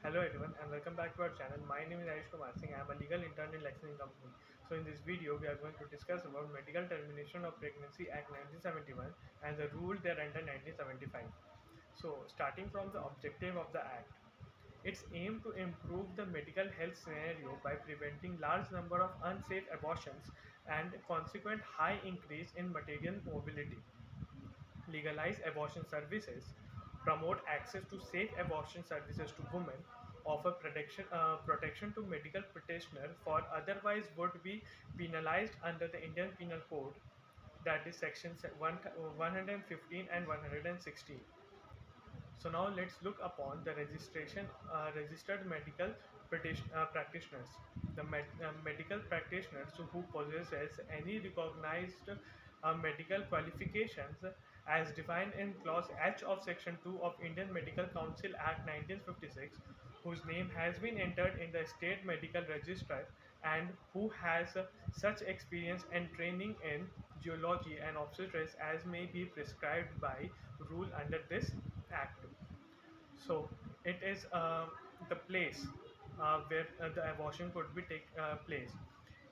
Hello everyone and welcome back to our channel. My name is Ayush Kumar Singh. I am a legal intern in Lexington Company. So in this video we are going to discuss about Medical Termination of Pregnancy Act 1971 and the rule thereunder 1975. So starting from the objective of the act. Its aim to improve the medical health scenario by preventing large number of unsafe abortions and consequent high increase in maternal mobility, legalize abortion services, promote access to safe abortion services to women, offer protection to medical practitioners for otherwise would be penalized under the Indian Penal Code, that is sections 115 and 116. So now let's look upon the registered medical practitioners. The medical practitioners who possesses any recognized medical qualifications as defined in clause H of section 2 of Indian Medical Council Act 1956, whose name has been entered in the state medical register and who has such experience and training in geology and obstetrics as may be prescribed by rule under this act. So it is the place where the abortion could be take place.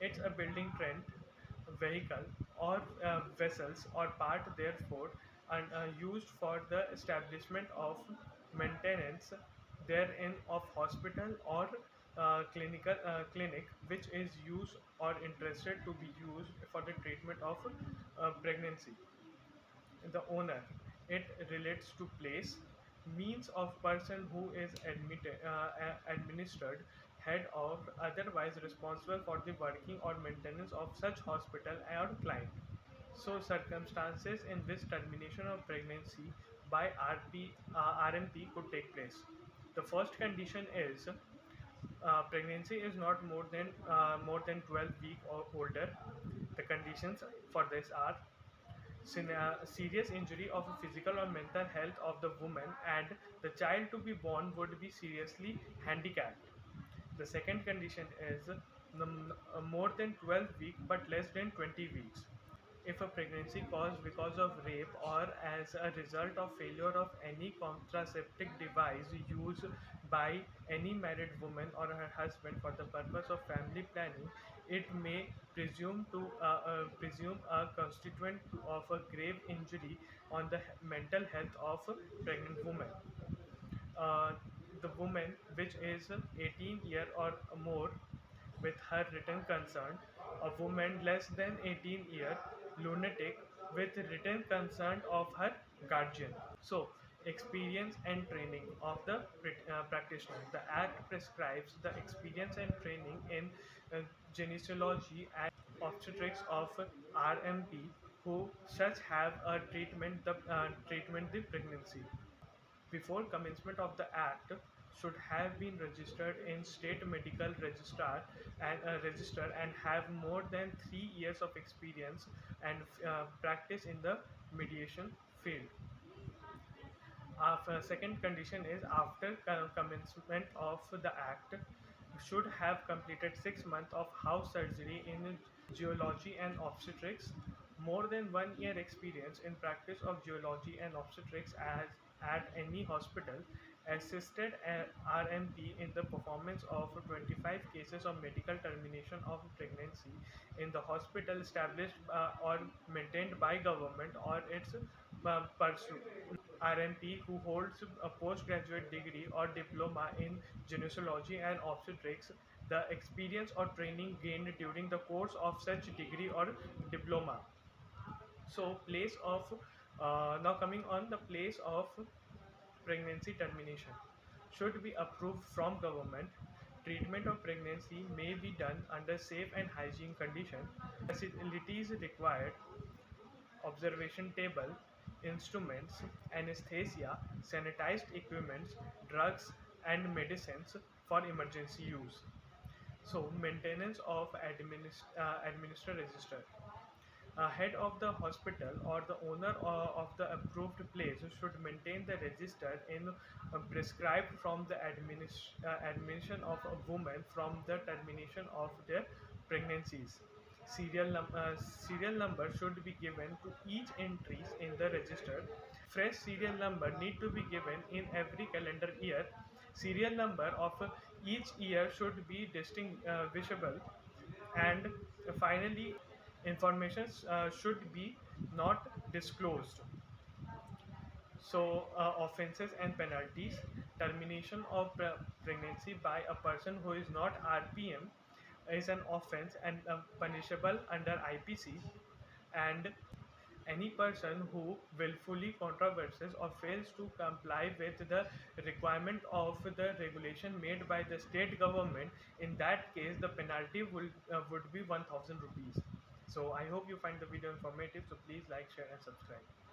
It's a building trend, vehicle, or vessels or part therefore and used for the establishment of maintenance therein of hospital or clinic which is used or interested to be used for the treatment of pregnancy. The owner, it relates to place, means of person who is administered, head or otherwise responsible for the working or maintenance of such hospital or client. So circumstances in which termination of pregnancy by RMP could take place. The first condition is pregnancy is not more than 12 week or older. The conditions for this are serious injury of a physical or mental health of the woman and the child to be born would be seriously handicapped. The second condition is more than 12 weeks but less than 20 weeks. If a pregnancy caused because of rape or as a result of failure of any contraceptive device used by any married woman or her husband for the purpose of family planning, it may presume a constituent of a grave injury on the mental health of a pregnant woman. uh, the woman which is 18 year or more with her written consent, a woman less than 18 year lunatic with written consent of her guardian. So experience and training of the practitioner. The act prescribes the experience and training in gynecology and obstetrics of RMP who such have a treatment the pregnancy before commencement of the act should have been registered in state medical register and have more than 3 years of experience and practice in the mediation field. After second condition is after commencement of the act should have completed 6 months of house surgery in geology and obstetrics, more than 1 year experience in practice of geology and obstetrics as at any hospital, assisted RMP in the performance of 25 cases of medical termination of pregnancy in the hospital established or maintained by government or its pursuit. RMP who holds a postgraduate degree or diploma in gynecology and obstetrics, the experience or training gained during the course of such degree or diploma. So, place of now coming on the place of pregnancy termination should be approved from government. Treatment of pregnancy may be done under safe and hygiene condition. Facilities required: observation table, instruments, anesthesia, sanitized equipments, drugs, and medicines for emergency use. So, maintenance of administer register. Head of the hospital or the owner of the approved place should maintain the register in prescribed from the admission of a woman from the termination of their pregnancies. Serial number should be given to each entries in the register. Fresh serial number need to be given in every calendar year. Serial number of each year should be distinguishable, and finally, information should be not disclosed. So, offenses and penalties: termination of pregnancy by a person who is not RPM is an offense and punishable under IPC. And any person who willfully controversies or fails to comply with the requirement of the regulation made by the state government, in that case the penalty would be 1000 rupees. So I hope you find the video informative, so please like, share and subscribe.